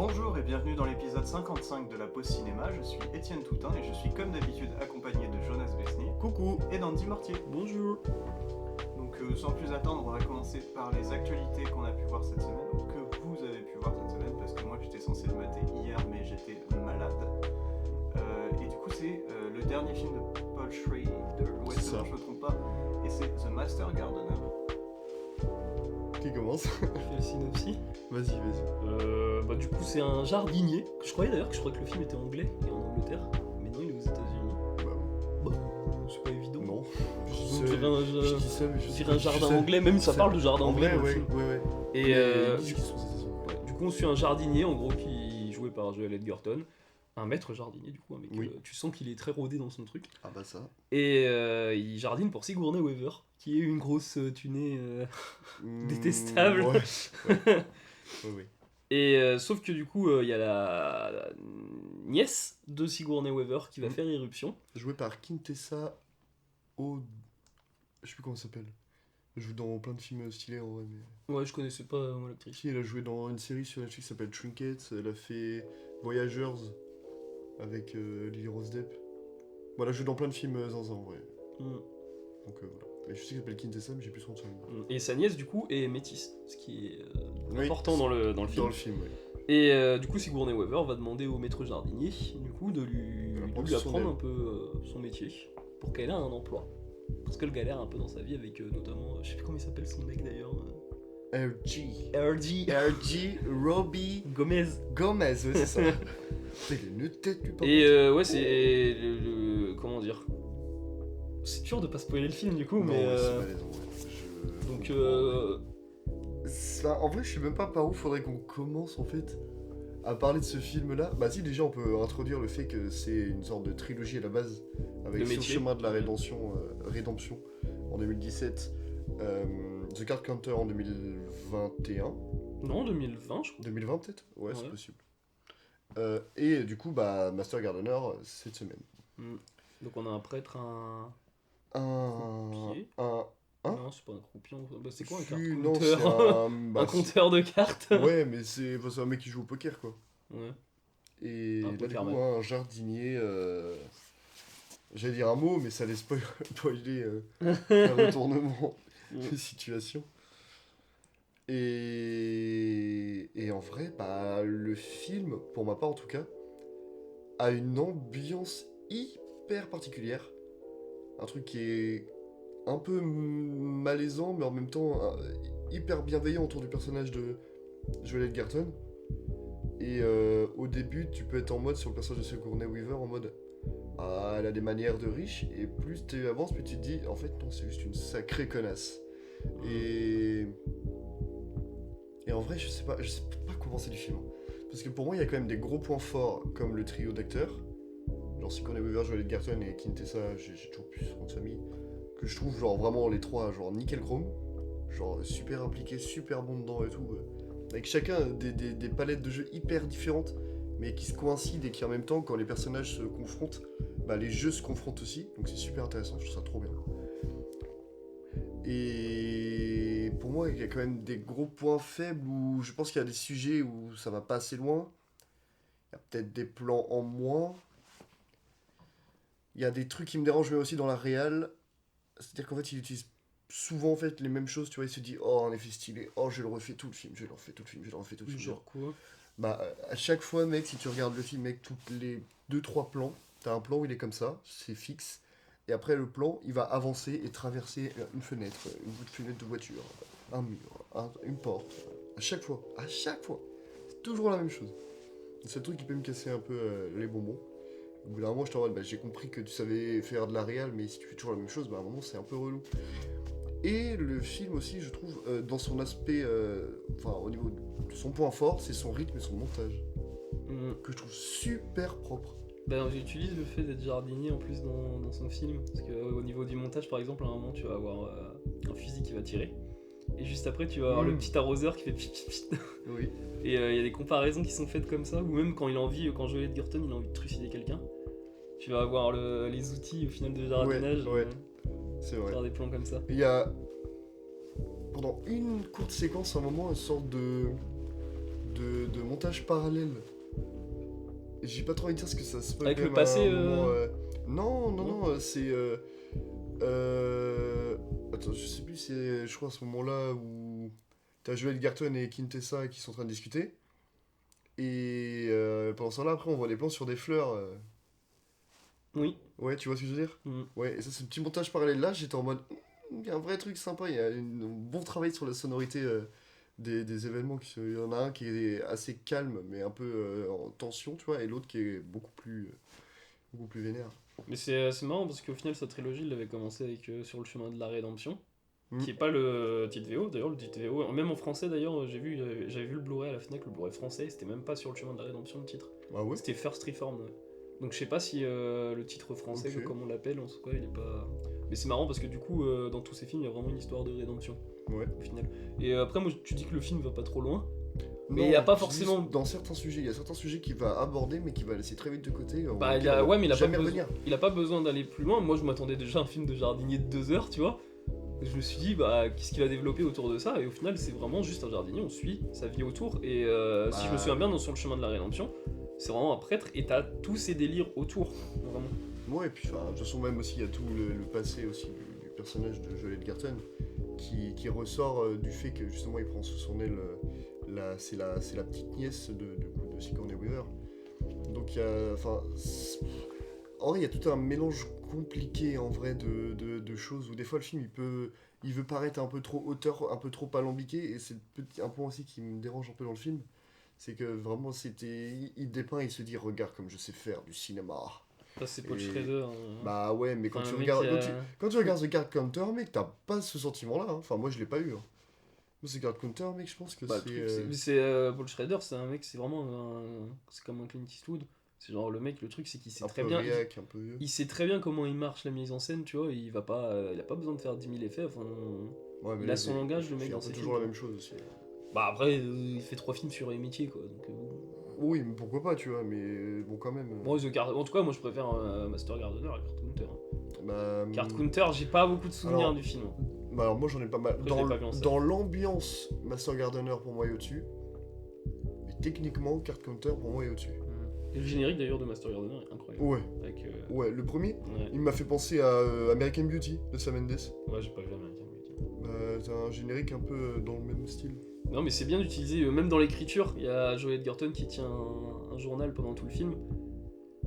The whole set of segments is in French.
Bonjour et bienvenue dans l'épisode 55 de la pause cinéma, je suis Étienne Toutain et je suis comme d'habitude accompagné de Jonas Besnier. Coucou. Et d'Andy Mortier. Bonjour. Donc sans plus attendre, on va commencer par les actualités qu'on a pu voir cette semaine, ou que vous avez pu voir cette semaine, parce que moi j'étais censé le mater hier mais j'étais malade. Et du coup c'est le dernier film de Paul Schrader, je me trompe pas, et c'est The Master Gardener. Qui commence? Je fais le synopsis. Vas-y. Du coup, c'est un jardinier. Je croyais que le film était anglais et en Angleterre, mais non, il est aux États-Unis. Bah, c'est pas évident. Non. Je dirais un jardin sais. anglais, même ça parle de jardin En anglais. vrai, dans le ouais. film. Et du coup, on suit un jardinier, en gros, qui est joué par Joel Edgerton. Un maître jardinier, du coup, avec, Oui. tu sens qu'il est très rodé dans son truc. Ah bah ça. Et il jardine pour Sigourney Weaver, qui est une grosse tunée détestable. Ouais. Ouais. Et sauf que du coup, il y a la nièce de Sigourney Weaver qui va faire irruption. Joué par Quintessa O... Je sais plus comment elle s'appelle. Elle joue dans plein de films stylés en vrai. Mais... Ouais, je connaissais pas moi l'actrice. Si, elle a joué dans une série sur Netflix qui s'appelle Trinkets. Elle a fait Voyagers avec Lily Rose Depp. Bon, elle a joué dans plein de films zinzin en vrai. Donc voilà. Mais je sais qu'elle s'appelle Quintessa, mais j'ai plus son nom. Et sa nièce, du coup, est métisse, ce qui est Oui, important dans le film. Dans le film, oui. Et du coup, Sigourney Weaver va demander au maître jardinier, du coup, de lui apprendre un peu son métier, pour qu'elle ait un emploi. Parce qu'elle galère un peu dans sa vie avec notamment, je sais plus comment il s'appelle son mec d'ailleurs. RG Robbie Gomez. Gomez, ouais, c'est ça. C'est une tête du Et ouais, c'est comment dire. C'est dur de pas spoiler le film du coup, non, mais. C'est malaisant, ouais. Donc. En vrai, je sais même pas par où faudrait qu'on commence en fait à parler de ce film là. Bah, si, déjà on peut introduire le fait que c'est une sorte de trilogie à la base, avec Sur le chemin de la rédemption en 2017, The Card Counter en 2021. Non, 2020, je crois. 2020 peut-être. Ouais, c'est possible. Et du coup, bah, Master Gardener cette semaine. Donc on a un prêtre, un croupier. Non, c'est pas un croupier. Bah, c'est quoi un card Non, compteur? c'est un compteur de cartes. Ouais, mais c'est un mec qui joue au poker quoi. Ouais. Et Un là, du coup, pokerman. un jardinier. J'allais dire un mot, mais ça laisse spoiler un retournement de situation. Et en vrai, bah, le film, pour ma part en tout cas, a une ambiance hyper particulière. Un truc qui est un peu malaisant, mais en même temps hyper bienveillant autour du personnage de Joel Edgerton. Et au début, tu peux être en mode sur le personnage de Sigourney Weaver, en mode ah, elle a des manières de riche, et plus tu avances, plus tu te dis en fait, non, c'est juste une sacrée connasse. Et en vrai, je sais pas comment c'est du film. Parce que pour moi, il y a quand même des gros points forts, comme le trio d'acteurs. Genre Sigourney Weaver, Joel Edgerton et Quintessa, j'ai toujours plus son nom de famille. Que je trouve genre vraiment les trois, genre nickel chrome. Genre super impliqués, super bons dedans et tout. Avec chacun des palettes de jeux hyper différentes, mais qui se coïncident et qui en même temps, quand les personnages se confrontent, bah les jeux se confrontent aussi. Donc c'est super intéressant, je trouve ça trop bien. Et pour moi, il y a quand même des gros points faibles où je pense qu'il y a des sujets où ça va pas assez loin. Il y a peut-être des plans en moins. Il y a des trucs qui me dérangent mais aussi dans la réal. C'est-à-dire qu'en fait, il utilise souvent en fait les mêmes choses, tu vois, il se dit oh en effet stylé, oh je le refais tout le film, je le refais tout le film. Genre quoi? Bah à chaque fois mec, si tu regardes le film mec, toutes les 2-3 plans, t'as un plan où il est comme ça, c'est fixe, et après le plan il va avancer et traverser une fenêtre, une fenêtre de voiture, un mur, une porte, à chaque fois, c'est toujours la même chose. C'est le truc qui peut me casser un peu les bonbons. Au bout d'un moment, je t'en mode, bah, j'ai compris que tu savais faire de la réal, mais si tu fais toujours la même chose, bah, à un moment, c'est un peu relou. Et le film aussi, je trouve, dans son aspect, au niveau de son point fort, c'est son rythme et son montage, que je trouve super propre. Ben, j'utilise le fait d'être jardinier en plus dans son film, parce qu'au niveau du montage, par exemple, à un moment, tu vas avoir un fusil qui va tirer, et juste après, tu vas avoir le petit arroseur qui fait pchit pchit. Oui. Et il y a des comparaisons qui sont faites comme ça, ou même quand Joel Edgerton il a envie de trucider quelqu'un, tu vas avoir les outils au final de jardinage, Ouais. C'est vrai. faire des plans comme ça. Il y a, pendant une courte séquence, à un moment, une sorte de montage parallèle. J'ai pas trop envie de dire ce que ça se passe. Avec le passé, Non, c'est. Attends, je sais plus, c'est. Je crois à ce moment-là où t'as Joel Edgerton et Quintessa qui sont en train de discuter. Et pendant ce temps-là, après, on voit des plans sur des fleurs. Oui. Ouais, tu vois ce que je veux dire? Mm. Ouais, et ça, c'est un petit montage parallèle là. J'étais en mode. Il y a un vrai truc sympa, il y a un bon travail sur la sonorité des événements. Il y en a un qui est assez calme, mais un peu en tension, tu vois, et l'autre qui est beaucoup plus vénère. Mais c'est marrant parce qu'au final, sa trilogie, il avait commencé avec Sur le chemin de la rédemption, Mm. qui est pas le titre VO. D'ailleurs, le titre VO, même en français, d'ailleurs, j'avais vu le Blu-ray à la Fnac, le Blu-ray français, c'était même pas Sur le chemin de la rédemption le titre. Ah ouais? C'était First Reformed. Ouais. Donc je sais pas si le titre français, Ok. comme on l'appelle, en tout cas, il est pas. Mais c'est marrant parce que du coup, dans tous ces films, il y a vraiment une histoire de rédemption Ouais. au final. Et après, moi, tu dis que le film va pas trop loin. Mais Non, il y a pas je dis forcément- dans certains sujets, il y a certains sujets qu'il va aborder, mais qu'il va laisser très vite de côté. Bah, ouais, mais il a, pas jamais besoin, revenir. il a pas besoin d'aller plus loin. Moi, je m'attendais déjà à un film de jardinier de 2 heures, tu vois. Et je me suis dit, bah, qu'est-ce qu'il va développer autour de ça? Et au final, c'est vraiment juste un jardinier, on suit sa vie autour. Et si je me souviens bien, Sur le chemin de la rédemption, c'est vraiment un prêtre et t'as tous ces délires autour, vraiment. Ouais, et puis de toute façon, même aussi, il y a tout le passé aussi du personnage de Joel Edgerton qui ressort du fait que justement il prend sous son aile. C'est la petite nièce de Sigourney Weaver. Donc il y a. Enfin. En vrai, il y a tout un mélange compliqué en vrai de choses où des fois le film il veut paraître un peu trop auteur, un peu trop alambiqué, et c'est un point aussi qui me dérange un peu dans le film, c'est que vraiment il dépeint, il se dit regarde comme je sais faire du cinéma. Ça, c'est Paul Et- Schrader. Bah ouais, mais quand Enfin, tu un mec regardes qui a- quand tu regardes The Card Counter, mec, t'as pas ce sentiment-là. Hein. Enfin moi je l'ai pas eu. Hein. Moi, The Card Counter, mec, je pense que Bah, le c'est. truc, Paul Schrader, c'est un mec, c'est vraiment c'est comme un Clint Eastwood. C'est genre le mec, le truc, c'est qu'il sait Un très peu bien. réac, un peu vieux. Il sait très bien comment il marche la mise en scène, tu vois. Il va pas, il a pas besoin de faire 10 000 effets. Enfin, Ouais, mais il là, a son langage, le mec, il fait dans un peu ses toujours films. la même chose aussi. Bah après, il fait 3 films sur les métiers, quoi. Donc, Oui, mais pourquoi pas, tu vois, mais bon, quand même. Moi, en tout cas, moi, je préfère Master Gardener à Card Counter. Bah, Card Counter, j'ai pas beaucoup de souvenirs Alors, du film. bah, alors moi j'en ai pas mal. Après, je l'ai pas vu en salle. Dans l'ambiance, Master Gardener pour moi est au-dessus. Mais techniquement, Card Counter pour moi est au-dessus. Et le générique d'ailleurs de Master Gardener est incroyable. Ouais, Avec, ouais, le premier, ouais. il m'a fait penser à American Beauty de Sam Mendes. Ouais, j'ai pas vu American Beauty. Bah, c'est un générique un peu dans le même style. Non, mais c'est bien d'utiliser, même dans l'écriture, il y a Joel Edgerton qui tient un journal pendant tout le film.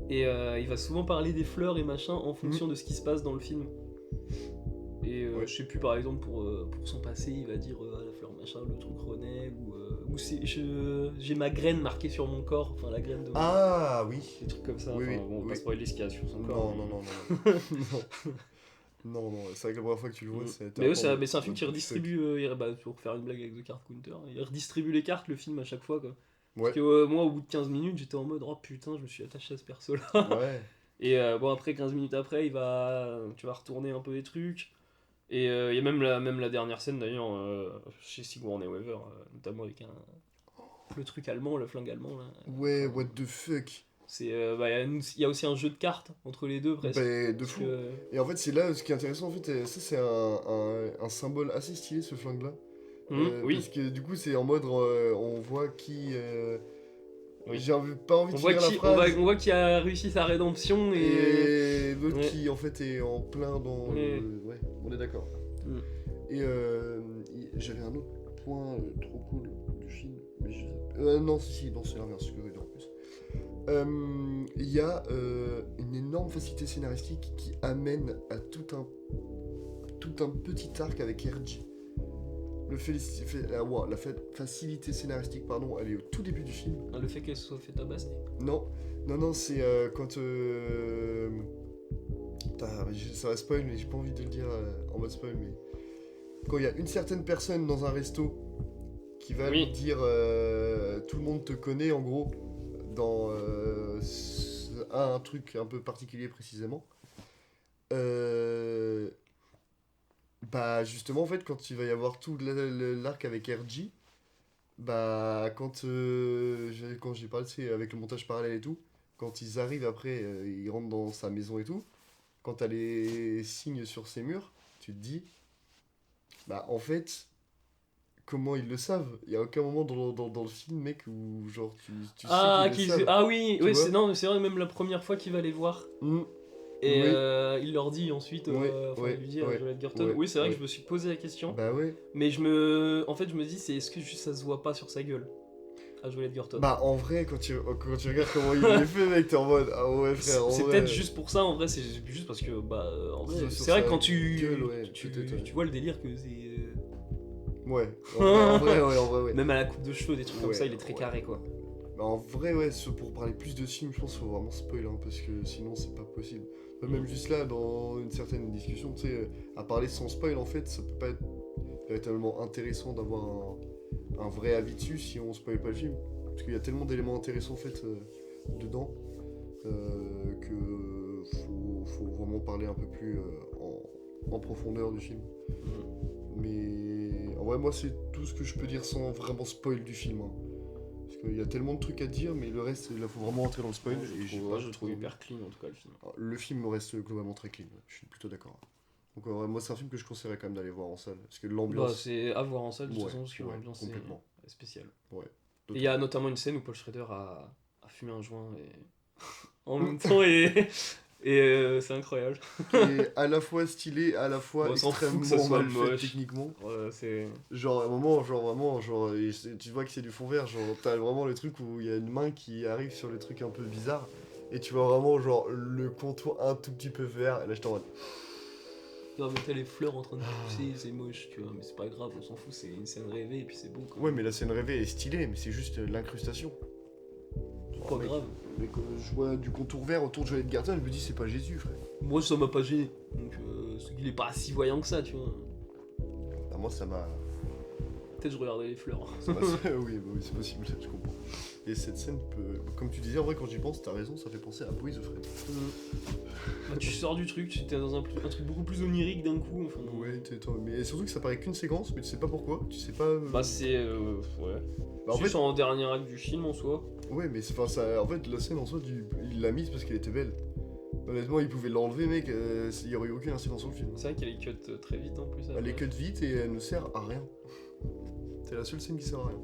Et il va souvent parler des fleurs et machin en fonction de ce qui se passe dans le film. Et Ouais. je sais plus, par exemple, pour son passé, il va dire ah, la fleur machin, le truc renaît, ou j'ai ma graine marquée sur mon corps, enfin la graine de mon Ah oui. des trucs comme ça. Oui, Enfin, oui, bon, on va pas oui. spoiler ce qu'il y a sur son corps. Non, mais- non, non, non. Non, non, c'est vrai que la première fois que tu le vois, c'est. Mais, mais c'est un film qui redistribue, pour faire une blague avec The Card Counter, il redistribue les cartes, le film, à chaque fois, quoi. Ouais. Parce que moi, au bout de 15 minutes, j'étais en mode, oh putain, je me suis attaché à ce perso-là. Ouais. Et bon, après, 15 minutes après, tu vas retourner un peu les trucs. Et il y a même la dernière scène, d'ailleurs, chez Sigourney Weaver, notamment avec le truc allemand, le flingue allemand, là. Ouais, what the fuck. Il y a aussi un jeu de cartes entre les deux, presque. Bah, de Parce fou. que- Et en fait, c'est là ce qui est intéressant, en fait, ça c'est un symbole assez stylé ce flingue là. Oui. Parce que du coup, c'est en mode on voit qui. Oui. Pas envie On de voit, finir la qui, phrase. on voit qui a réussi sa rédemption Et l'autre Ouais. qui en fait est en plein dans. Ouais. Ouais, on est d'accord. Mm. Et j'avais un autre point trop cool du film. Mais non, si, non, c'est l'inverse, ce que je veux dire en plus. Il y a une énorme facilité scénaristique qui amène à tout un petit arc avec RG. La facilité scénaristique, pardon, elle est au tout début du film. le fait qu'elle se soit fait tabasser. Non, c'est quand. Putain, ça va spoil, mais j'ai pas envie de le dire en mode spoil, mais. Quand il y a une certaine personne dans un resto qui va Oui. lui dire tout le monde te connaît, en gros, dans un truc un peu particulier précisément. Bah, justement, en fait, quand il va y avoir tout l'arc avec RG, bah, quand j'ai parlé, c'est avec le montage parallèle et tout, quand ils arrivent après, ils rentrent dans sa maison et tout, quand t'as les signes sur ses murs, tu te dis, bah, en fait, comment ils le savent. Il y a aucun moment dans le film, mec, où genre tu Ah, sais qu'ils le savent. ah oui, Tu ouais, vois non, c'est vrai, même la première fois qu'il va les voir. Et Oui. il leur dit ensuite, il lui dit à Joel Edgerton. ouais, Oui, c'est vrai que ouais. je me suis posé la question. Bah ouais. Mais en fait, je me dis, c'est est-ce que juste ça se voit pas sur sa gueule à Joel Edgerton. Bah en vrai, quand tu regardes comment il est fait, mec, t'es en mode ah ouais frère. C'est en peut-être vrai. juste pour ça, en vrai, c'est juste parce que, en vrai, Sur c'est vrai sa que quand tu, gueule, ouais, tu, peut-être, ouais. tu vois le délire que c'est. Ouais. En vrai, ouais. Même à la coupe de cheveux, des trucs comme Ouais, ça, il est très ouais. carré quoi. Bah en vrai, ouais, pour parler plus de ce film, je pense qu'il faut vraiment spoil, hein, parce que sinon c'est pas possible. Même juste là, dans une certaine discussion, tu sais, à parler sans spoil, en fait, ça peut pas être véritablement intéressant d'avoir un vrai avis dessus si on spoil pas le film. Parce qu'il y a tellement d'éléments intéressants en fait dedans que faut vraiment parler un peu plus en profondeur du film. Mais en vrai, moi, c'est tout ce que je peux dire sans vraiment spoil du film. Hein. Parce qu'il y a tellement de trucs à dire, mais le reste, il faut vraiment rentrer dans le spoil. Et j'ai pas je trop trouve aimé. hyper clean en tout cas le film. Le film reste globalement très clean, je suis plutôt d'accord. Donc moi c'est un film que je conseillerais quand même d'aller voir en salle. Parce que l'ambiance... C'est à voir en salle de toute façon, parce que ouais, l'ambiance complètement. est spéciale. Ouais. Et il y a notamment une scène où Paul Schrader a fumé un joint et... en même temps et c'est incroyable. Qui est à la fois stylé, à la fois On s'en fout que extrêmement ça soit mal fait moche. techniquement. Ouais, c'est... Genre à un moment, tu vois que c'est du fond vert, genre t'as vraiment les trucs où il y a une main qui arrive sur les trucs un peu bizarres et tu vois vraiment genre le contour un tout petit peu vert et là je t'en mode... Non mais t'as les fleurs en train de pousser, c'est moche, tu vois, mais c'est pas grave, on s'en fout, c'est une scène rêvée et puis c'est beau quoi. Ouais mais la scène rêvée est stylée mais c'est juste l'incrustation. C'est pas grave. Mais quand je vois du contour vert autour de Joel Edgerton, je me dis c'est pas Jésus frère. Moi ça m'a pas gêné, donc c'est qu'il est pas si voyant que ça, tu vois. Bah, moi ça m'a... Peut-être je regardais les fleurs. oui, c'est possible, je comprends. Et cette scène peut... Comme tu disais, en vrai, quand j'y pense, t'as raison, ça fait penser à Boys of Fred. Bah, tu sors du truc, tu étais dans un truc beaucoup plus onirique d'un coup. Enfin, Ouais, mais surtout que ça paraît qu'une séquence, mais tu sais pas pourquoi, tu sais pas... Bah c'est... ouais. Bah, en C'est fait... en dernier acte du film en soi. Ouais, mais en fait, la scène en soi, il l'a mise parce qu'elle était belle. Honnêtement, il pouvait l'enlever, mec, il y aurait eu aucune incidence sur le film. C'est vrai qu'elle est cut très vite en plus. Elle est cut vite et elle ne sert à rien. C'est la seule scène qui sert à rien.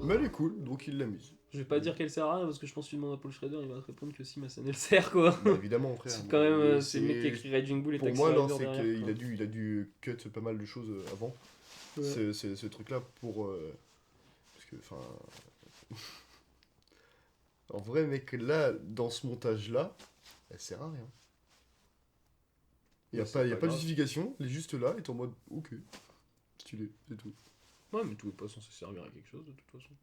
Mais elle est cool, donc il l'a mise. Je vais pas dire qu'elle sert à rien parce que je pense que tu demandes à Paul Schrader, il va te répondre que si ma scène elle sert quoi. Bah, évidemment, frère. C'est quand même Mais c'est le mec qui a écrit Raging Bull et Pour Taxi moi, non, Driver c'est derrière, quoi. qu'il a dû cut pas mal de choses avant. Ouais. Ce truc-là pour... parce que, enfin... en vrai, mec, là, dans ce montage-là, elle sert à rien. Il n'y a, Mais pas, c'est y a pas pas de grave. justification, elle est juste là, et t'es en mode, ok, stylé, c'est tout. Ouais mais tout est pas censé servir à quelque chose de toute façon.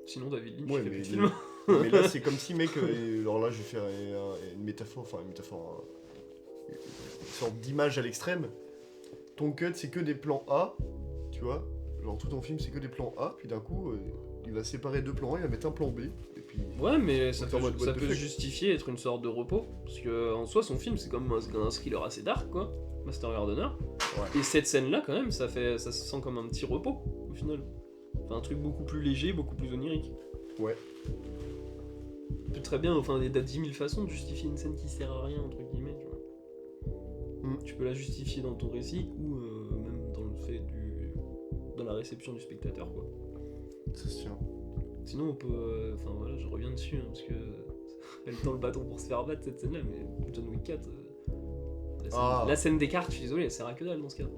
Sinon David Lynch Ouais, il fait mais, plus de film. mais là, c'est comme si, mec, alors là, je vais faire une métaphore, une sorte d'image à l'extrême. Ton cut, c'est que des plans A, tu vois, genre tout ton film, c'est que des plans A, puis d'un coup, il va séparer deux plans A, il va mettre un plan B, et puis... Ouais mais ça T'es en peut, mode, what ça the peut fuck. justifier être une sorte de repos. Parce que en soi son film c'est comme un thriller assez dark quoi. Master Gardener. Ouais. Et cette scène là quand même ça se sent comme un petit repos au final. Enfin un truc beaucoup plus léger, beaucoup plus onirique. Ouais. Tu peux très bien, enfin il y a 10 000 façons de justifier une scène qui sert à rien entre guillemets tu vois. Tu peux la justifier dans ton récit ou même dans le fait dans la réception du spectateur quoi. Ça se tient. Sinon on peut, enfin voilà je reviens dessus hein, parce que elle tend le bâton pour se faire battre cette scène là mais John Wick 4 la scène des cartes je suis désolé elle sert à que dalle dans ce cas.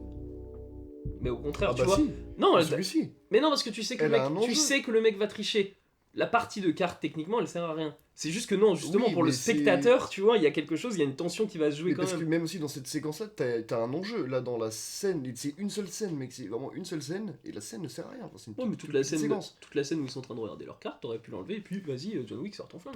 Mais au contraire Ah tu bah vois. si, Non c'est que si. mais non parce que tu sais que Elle a un enjeu. tu sais que le mec va tricher. La partie de cartes techniquement elle sert à rien. C'est juste que non justement Oui, pour le mais c'est- spectateur tu vois il y a quelque chose, il y a une tension qui va se jouer Mais quand parce même. que même aussi dans cette séquence-là, t'as un enjeu. Là, dans la scène, c'est une seule scène, mec. C'est vraiment une seule scène. Et la scène ne sert à rien. Enfin, c'est une Ouais, mais toute petite séquence. toute la scène où ils sont en train de regarder leurs cartes, t'aurais pu l'enlever et puis vas-y, John Wick sort ton flingue.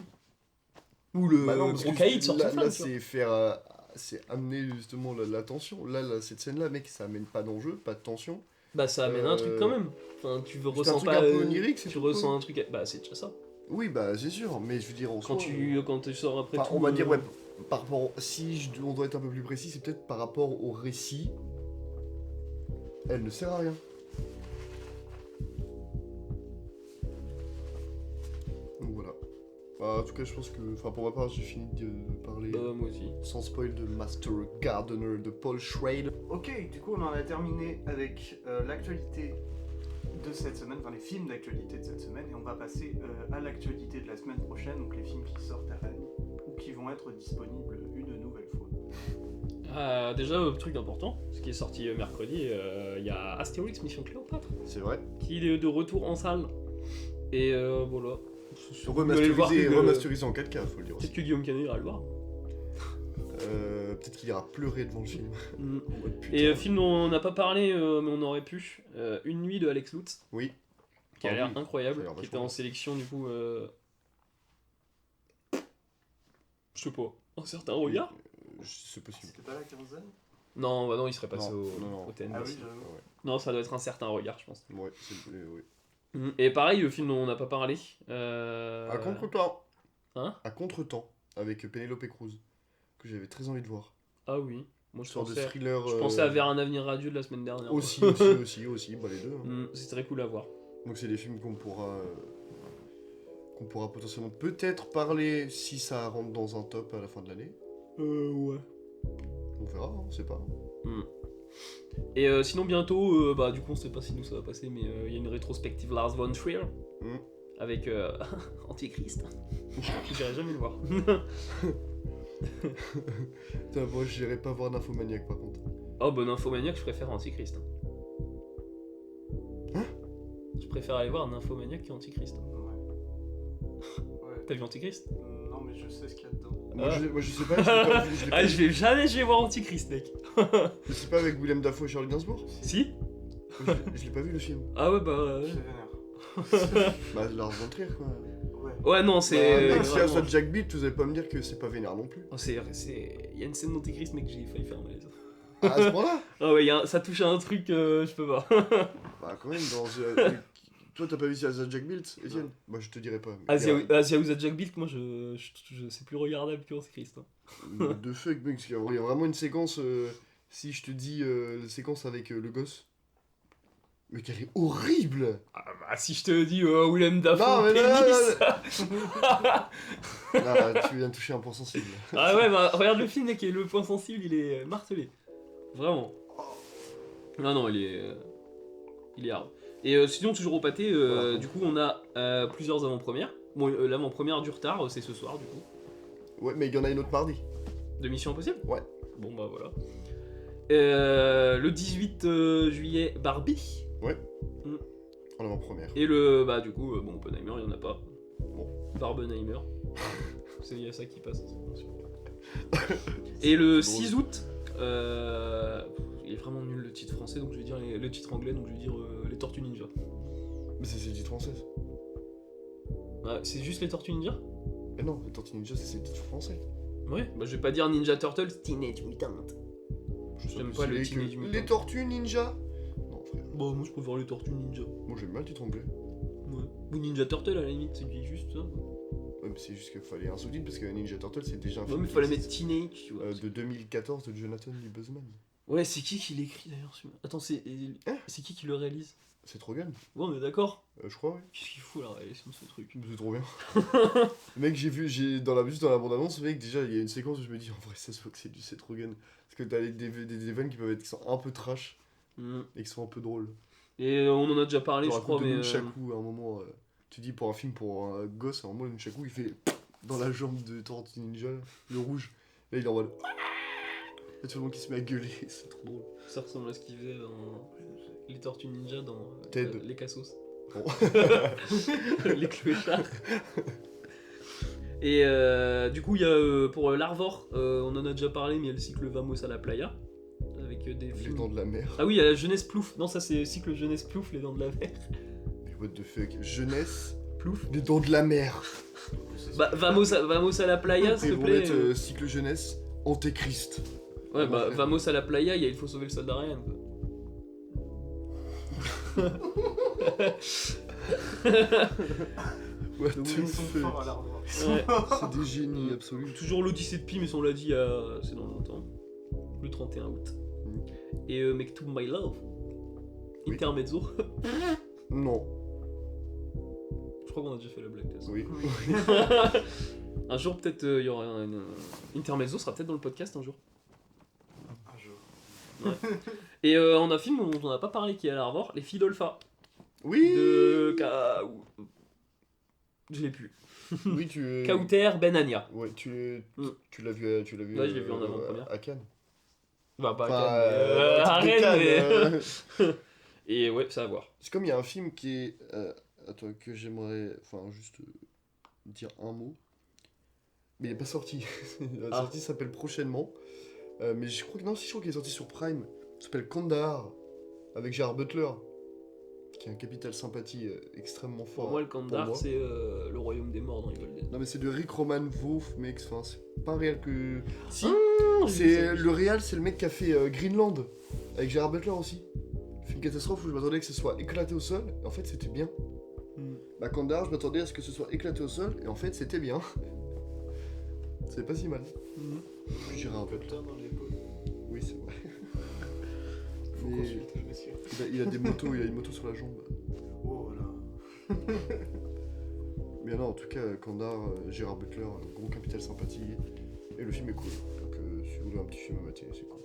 Ou le Bah non, parce gros que caïd sort ton là, flingue. là, tu vois. c'est c'est amener justement la tension. Là, cette scène-là, mec, ça amène pas d'enjeu, pas de tension. Bah ça amène un truc quand même. Enfin, tu C'est un ressens truc pas. un peu onirique, c'est tu tout, ressens quoi. un truc. Bah c'est déjà ça. Oui, bah c'est sûr, mais je veux dire, en Quand soi, tu sors après enfin, tout. on va dire, ouais, par rapport. On doit être un peu plus précis, c'est peut-être par rapport au récit. Elle ne sert à rien. Donc voilà. Bah, en tout cas, je pense que. Enfin, pour ma part, j'ai fini de parler Moi aussi. sans spoil de Master Gardener de Paul Schrader. Ok, du coup on en a terminé avec l'actualité de cette semaine, enfin les films d'actualité de cette semaine, et on va passer à l'actualité de la semaine prochaine, donc les films qui sortent à l'année ou qui vont être disponibles une nouvelle fois. Déjà, truc important, ce qui est sorti mercredi, il y a Astérix Mission Cléopâtre, C'est vrai. qui est de retour en salle. Et voilà. Si vous voulez le voir, Remasterisé en 4K, faut le dire aussi. peut-être que Guillaume Canet ira le voir. Peut-être qu'il ira pleurer devant le film. Mm. Oh, putain. Et film dont on n'a pas parlé, mais on aurait pu, Une nuit de Alex Lutz, Oui. qui a Ah l'air oui, incroyable, ça a l'air qui était vachement en bien. sélection du coup. Je sais pas, un certain regard. C'est possible. C'était pas la quinzaine? Non, bah non, il serait passé Non, au, non. au TNBC. Ah oui, j'avoue. Ouais, Non, ça doit être un certain regard, je pense. ouais, c'est oui. Et pareil, le film dont on n'a pas parlé. À contre-temps. Hein? À contre-temps, avec Penelope Cruz, que j'avais très envie de voir. Ah oui, moi je Sorte de pensais, thriller. je pensais à Vers un avenir radieux de la semaine dernière. Aussi, bah les deux. Hein. C'est très cool à voir. Donc c'est des films qu'on pourra potentiellement peut-être parler si ça rentre dans un top à la fin de l'année. Ouais. On verra, on sait pas. Et sinon bientôt, bah du coup on sait pas si nous ça va passer, mais il y a une rétrospective Lars von Trier Mm. avec Antichrist. J'irai jamais le voir. Putain, moi j'irai pas voir Nymphomaniac par contre. Oh bah Nymphomaniac, je préfère Antichrist. Hein? Je préfère aller voir Nymphomaniac qu'Antichrist. Ouais. T'as vu Antichrist? Non, mais je sais ce qu'il y a dedans. Moi, je sais pas, je l'ai pas vu. Je l'ai pas Ah, vu. je vais voir Antichrist, mec. Mais c'est pas avec Willem Dafoe et Charlie Gainsbourg. Si? Je l'ai pas vu le film. Ah ouais, bah. C'est vénère. Bah Lars von Trier quoi. Ouais. Ouais, non, c'est. Mec, si à vraiment- ça Jack Beat, vous allez pas me dire que c'est pas vénère non plus. Oh, il y a une scène d'Antichrist, mec, j'ai failli faire un malaise. Ah, à ce point-là. Ah ouais, ça touche à un truc, je peux pas. Bah quand même, toi t'as pas vu ça Jack Beat, Etienne? Bah je te dirais pas. Mais Asia Ouza Jack Bilt, moi, c'est plus regardable qu'Antichrist. Hein. de fuck mec, parce qu'il y a vraiment une séquence, si je te dis la séquence avec le gosse. Mais qu'elle est horrible! Ah bah, si je te dis Willem Dafoe, Non, mais pénis. Là, tu viens de toucher un point sensible. Ah ouais, bah regarde le film, mec, et le point sensible, il est martelé. Vraiment. Non, il est hard. Et sinon, toujours au pâté, Voilà. du coup, on a plusieurs avant-premières. Bon, l'avant-première du retard, c'est ce soir, du coup. Ouais, mais il y en a une autre mardi. De Mission Impossible? Ouais. Bon, bah voilà. Le 18 juillet, Barbie. En avant-première. Et le, bah du coup, bon, Oppenheimer, il y en a pas. Bon. Barbenheimer. Il y a ça qui passe. c'est bon, sûr. Et le C'est drôle. 6 août, il est vraiment nul le titre français, donc je vais dire le titre anglais, donc je vais dire les Tortues Ninja. Mais c'est le titre française. Ah, c'est juste les Tortues Ninja? Mais non, les Tortues Ninja, c'est le titre français. Ouais, bah je vais pas dire Ninja Turtles, Teenage Mutant. J'aime pas le C'est Teenage que Mutant. Les Tortues Ninja? Non, frère. Bon, moi je préfère les Tortues Ninja. Moi j'aime bien le titre anglais. Ouais. Ou Ninja Turtle à la limite, c'est juste ça. Ouais, mais c'est juste qu'il fallait un sous-titre parce que Ninja Turtle c'est déjà un Ouais, film. mais qui fallait mettre existe, Teenage, tu vois. de 2014 de Jonathan Lee Buzzman. Ouais, c'est qui l'écrit d'ailleurs celui-là? Attends, c'est qui le réalise? C'est trop bien. Ouais, on est d'accord. Je crois, oui. Qu'est-ce qu'il fout la réalisation de ce truc? C'est trop bien. Mec, juste dans la bande-annonce, mec, déjà il y a une séquence où je me dis en vrai, ça se voit que c'est du Seth Rogen. Parce que t'as des vannes qui sont un peu trash et qui sont un peu drôles. Et on en a déjà parlé, Genre je un crois, coup de mais. Nunchaku, à un moment, tu dis pour un film pour un gosse, à un moment, le Nunchaku il fait dans la jambe de Tortue Ninja, le rouge. Là il est en mode. Là, tout le monde qui se met à gueuler, c'est trop drôle. Ça ressemble à ce qu'il faisait dans les Tortues Ninja dans Ted. les Cassos. Bon. Les clochards. Et du coup, il y a pour l'Arvor, on en a déjà parlé, mais il y a le cycle Vamos à la Playa. Avec des Les films. dents de la mer. Ah oui, il y a la Jeunesse Plouf. Non, ça c'est cycle Jeunesse Plouf, les dents de la mer. Mais what the fuck, jeunesse, plouf, les dents de la mer. Bah, Vamos à la Playa, s'il Ils te vont plaît. mettre cycle jeunesse, Antéchrist. Ouais, bah, frère. Vamos à la Playa, il faut sauver le soldat Ryan. Quoi. What the Ils sont forts à fuck. la revoir. Ouais. C'est des génies absolus. Toujours l'Odyssée de Pi, mais on l'a dit, c'est dans longtemps. Le 31 août. Et Mektoub My Love. Oui. Intermezzo. Non. Je crois qu'on a déjà fait la blague de ça. Oui. Un jour, peut-être, il y aura une intermezzo, sera peut-être dans le podcast un jour. Un jour. Et on a un film dont on n'a pas parlé qui est à la revoir, Les Filles d'Olpha. Oui. De je l'ai plus. Oui, tu. Kauter Benania. Ouais, tu l'as vu, Ouais, je l'ai vu en avant-première. à Cannes. Bah, pas Enfin, à truc de Rennes, Cannes, mais... Et ouais, ça à voir. C'est comme il y a un film qui est. Attends, que j'aimerais. Enfin, juste dire un mot. Mais il n'est pas sorti. La sortie s'appelle prochainement. Mais je crois que. Non, si, je crois qu'il est sorti sur Prime. Il s'appelle Kandahar. Avec Gérard Butler. Qui a un capital sympathie extrêmement fort. Pour moi, le pour Kandahar, moi. c'est le royaume des morts dans Evil Dead. Non, mais c'est de Rick Roman Wolf, mec. Enfin, c'est pas un réel que. Si, Ah, c'est le réal, c'est le mec qui a fait Greenland. Avec Gérard Butler aussi. Film catastrophe où je m'attendais que ce soit éclaté au sol. Et en fait, c'était bien. Bah, Kandahar, je m'attendais à ce que ce soit éclaté au sol. Et en fait, c'était bien. C'est pas si mal. Gérard Butler. Dans l'épaule. Oui, c'est vrai. Faut Mais consulter, monsieur. il a des motos, il a une moto sur la jambe. Oh là. Mais non, en tout cas, Kandahar, Gérard Butler, gros capital sympathie. Et le film est cool. Donc, si vous voulez un petit film à mater, c'est cool.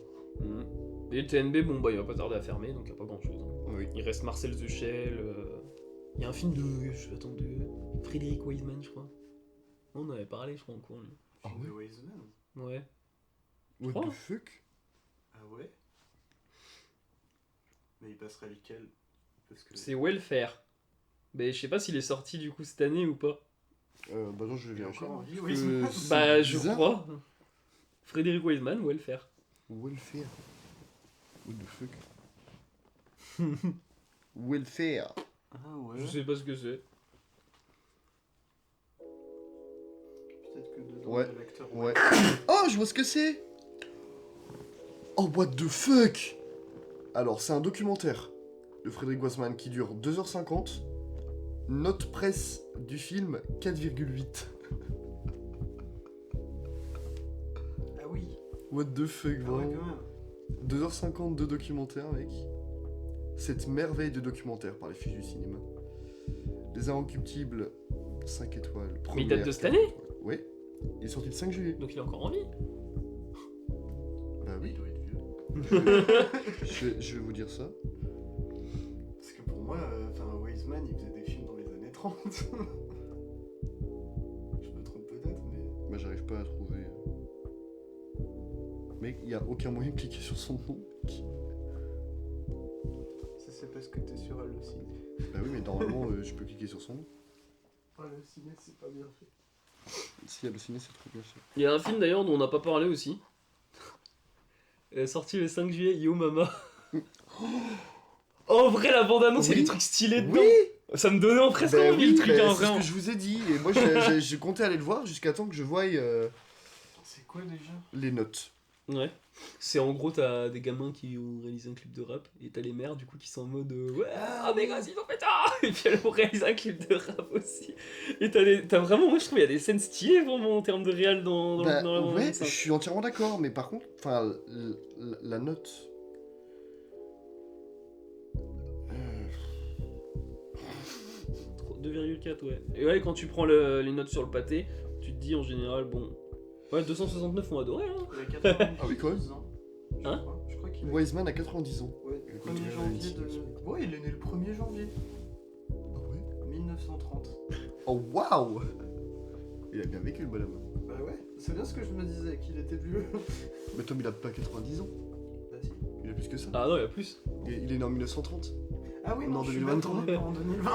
Et le TNB, bon, bah, il va pas tarder à fermer, donc il n'y a pas grand-chose. Oui. Il reste Marcel The Shell. Il y a un film de... de Frédéric Wiseman, je crois. On en avait parlé, je crois, en cours, lui. Ah Film ouais. de Wiseman. Ouais. What crois. the fuck? Ah ouais. Mais il passerait lequel? Parce que... C'est Welfare. Mais je sais pas s'il est sorti, du coup, cette année ou pas. Bah non, je vais Il est vérifier. encore en vie, Parce Wiseman. que c'est Bah, je bizarre. crois. Frédéric Wiseman, Welfare. Welfare. What the fuck? Welfare. Ah ouais. Je sais pas ce que c'est. Peut-être que dedans, Ouais. il y a l'acteur. Ouais. Oh, je vois ce que c'est. Oh, what the fuck. Alors, c'est un documentaire de Frédéric Wiseman qui dure 2h50. Note presse du film 4,8. Ah oui. What the fuck, Ah ouais, vraiment. quand même. 2h50 de documentaire, mec. Cette merveille de documentaire par les fiches du cinéma. Les Inrecuptibles, 5 étoiles. Mais il date de cette année? Oui. Il est sorti le 5 juillet. Donc il est encore en vie. Bah Il oui. doit être vieux. Je vais vous dire ça. Parce que pour moi, Wiseman, il faisait des films dans les années 30. Je me trompe peut-être, mais... Bah j'arrive pas à trouver. Mec, il y a aucun moyen de cliquer sur son nom. Ça, c'est parce que t'es sur Allociné. Bah oui, mais normalement, je peux cliquer sur son nom. Allociné, c'est pas bien fait. Si, Allociné, c'est trop bien fait. Il y a un film d'ailleurs dont on n'a pas parlé aussi. Sorti le 5 juillet, Yo Mama. Oh, en vrai, la bande-annonce, il y a Oui. des trucs stylés dedans. Oui. Ça me donnait presque Bah envie oui, le truc, bah, hein, c'est ce vraiment. que je vous ai dit. Et moi, j'ai compté aller le voir jusqu'à temps que je voie C'est quoi déjà? les notes. Ouais. C'est en gros, t'as des gamins qui ont réalisé un clip de rap et t'as les mères du coup qui sont en mode ouais, oh mes gosses ils ont fait ça. Et puis elles ont réalisé un clip de rap aussi. Et t'as vraiment, moi je trouve, il y a des scènes stylées vraiment en termes de réal dans Bah, la bande ouais, annonce, je hein. suis entièrement d'accord, mais par contre, enfin, la note. 2,4 ouais. Et ouais, quand tu prends les notes sur le pâté, tu te dis en général, bon. Ouais, 269 ont adoré, hein. Il a 90 Ah oui, quand même. ans. Hein? Je crois qu'il a... Wiseman a 90 ans. Ouais, Le 1er côté janvier réaliste, de... Ouais, il est né le 1er janvier Ah ouais. 1930. Oh waouh. Il a bien vécu le bonhomme. Bah ouais, c'est bien ce que je me disais, qu'il était vieux. Mais Tom, il a pas 90 ans. Bah si. Il a plus que ça. Ah non, il y a plus. Il est né en 1930. Ah oui, On est non, en je suis 2023. bête, on est pas en 2020.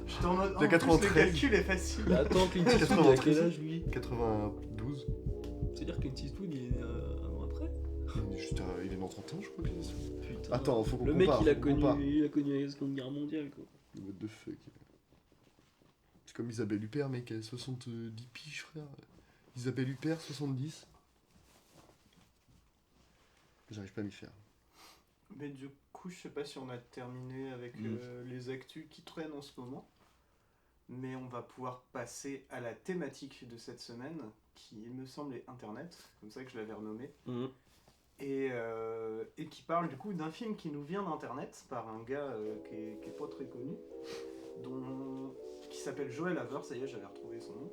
J'étais en mode... De en plus, 93. le calcul est facile. Bah attends, Clint Eastwood, il a quel âge lui? 92. C'est-à-dire que Clint Eastwood, il est né un an après? Il est né en 31, je crois. Que c'est. Putain. Attends, faut qu'on Le mec, compare. il a faut qu'on compare. connu la Seconde Guerre mondiale, quoi. What the fuck. C'est comme Isabelle Huppert, mec, elle a 70 piges, frère. Isabelle Huppert, 70. J'arrive pas à m'y faire. Mais du coup, je sais pas si on a terminé avec les actus qui traînent en ce moment. Mais on va pouvoir passer à la thématique de cette semaine, qui me semble est Internet, comme ça que je l'avais renommé. Et qui parle du coup d'un film qui nous vient d'Internet par un gars qui est pas très connu, dont s'appelle Joel Haver, ça y est, j'avais retrouvé son nom.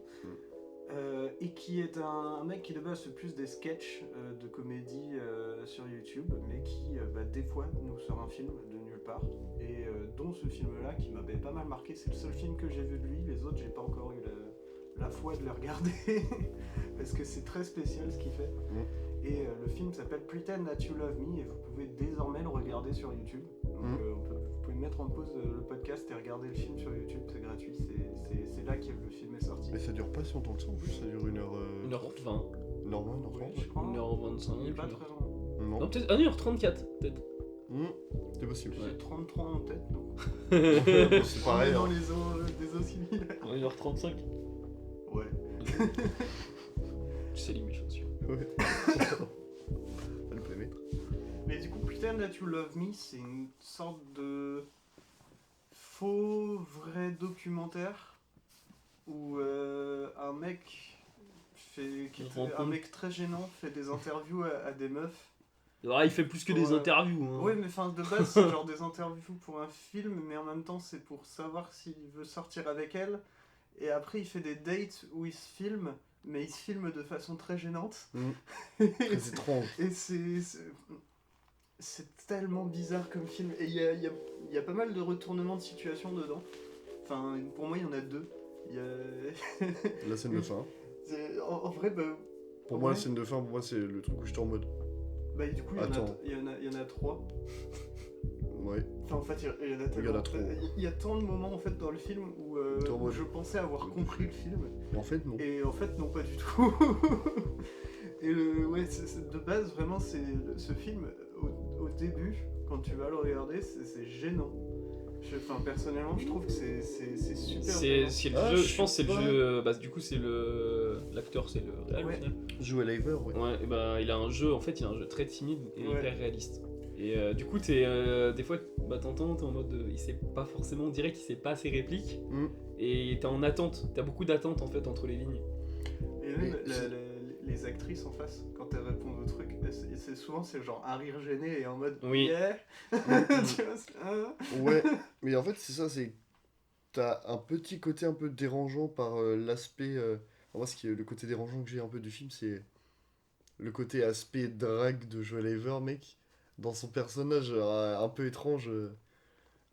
Et qui est un mec qui de base fait plus des sketchs de comédie sur YouTube, mais qui des fois nous sort un film de nulle part. Et dont ce film-là qui m'avait pas mal marqué, c'est le seul film que j'ai vu de lui, les autres j'ai pas encore eu la foi de le regarder, parce que c'est très spécial ce qu'il fait. Et le film s'appelle Pretend That You Love Me, et vous pouvez désormais le regarder sur YouTube. Donc vous pouvez mettre en pause le podcast et regarder le film sur YouTube, c'est gratuit, c'est là que le film est sorti. Mais ça dure pas si longtemps que ça en plus, ça dure 1h... 1h20. 1h20, Je crois. 1h25. Il est pas très long. Non. Non, peut-être 1h34, peut-être. C'est possible. J'ai 33 en tête, donc. C'est pareil. Dans Hein. les eaux, des eaux similaires. 1h35. Ouais. Tu salis mes chaussures. Ouais. Pas le périmètre. Mais du coup, Pretend That You Love Me, c'est une sorte de faux vrai documentaire où un mec un mec très gênant fait des interviews à des meufs. Ah, il fait plus que des interviews. Hein. Ouais, mais enfin de base c'est genre des interviews pour un film, mais en même temps c'est pour savoir s'il veut sortir avec elle. Et après il fait des dates où il se filme, mais il se filme de façon très gênante. Très étrange. Et c'est tellement bizarre comme film. Et il y a pas mal de retournements de situation dedans. Enfin, pour moi, il y en a deux. Il y a... La scène de fin. En vrai, Pour moi, la scène de fin, pour moi, c'est le truc où j'étais en mode. Du coup, il y en a trois. Ouais. Enfin, en fait, il y en a tellement. Il y en a trop. Il y a tant de moments en fait dans le film où je pensais avoir compris le film. En fait, non. Et en fait, non, pas du tout. Et de base, vraiment, ce film, au début, quand tu vas le regarder, c'est gênant. Personnellement, je trouve que c'est super gênant. Je pense que c'est le jeu. Du coup, c'est l'acteur, c'est le réel au final. Joel Haver, ouais. Ouais, et il a un jeu, en fait, il a un jeu très timide et hyper réaliste. Et du coup, des fois, t'entends, t'es en mode. Il sait pas forcément, on dirait qu'il sait pas ses répliques. Et t'es en attente, t'as beaucoup d'attente en fait entre les lignes. Et même les actrices en face, quand elles répondent au truc, c'est genre un rire gêné et en mode yeah. Tu vois, ouais, mais en fait c'est ça, c'est t'as un petit côté un peu dérangeant par l'aspect moi le côté dérangeant que j'ai un peu du film, c'est le côté aspect drague de Joel Haver, mec, dans son personnage un peu étrange,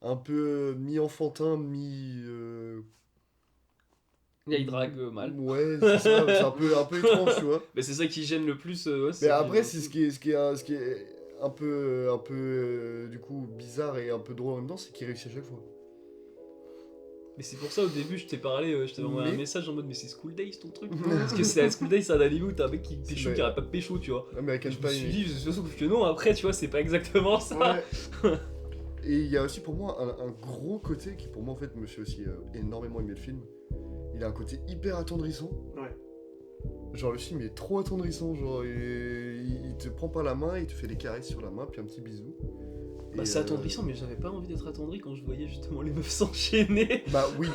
un peu mi-enfantin, Il drague mal. Ouais, c'est ça, c'est un peu étrange, tu vois. Mais c'est ça qui gêne le plus. Mais après, c'est ce qui est un peu du coup bizarre et un peu drôle en même temps, c'est qu'il réussit à chaque fois. Mais c'est pour ça au début je t'ai parlé, je t'avais envoyé un message en mode mais c'est School Days ton truc. Parce que c'est à School Days, c'est un anime où t'as un mec qui pécho qui arrête pas de pécho, tu vois. American je Pie. me suis dit que non, après tu vois c'est pas exactement ça. Ouais. Et il y a aussi pour moi un gros côté qui pour moi en fait me fait aussi énormément aimer le film. Il a un côté hyper attendrissant. Ouais. Genre le film est trop attendrissant, genre il te prend par la main, il te fait des caresses sur la main, puis un petit bisou. Bah c'est attendrissant, mais j'avais pas envie d'être attendri quand je voyais justement les meufs s'enchaîner. Bah oui,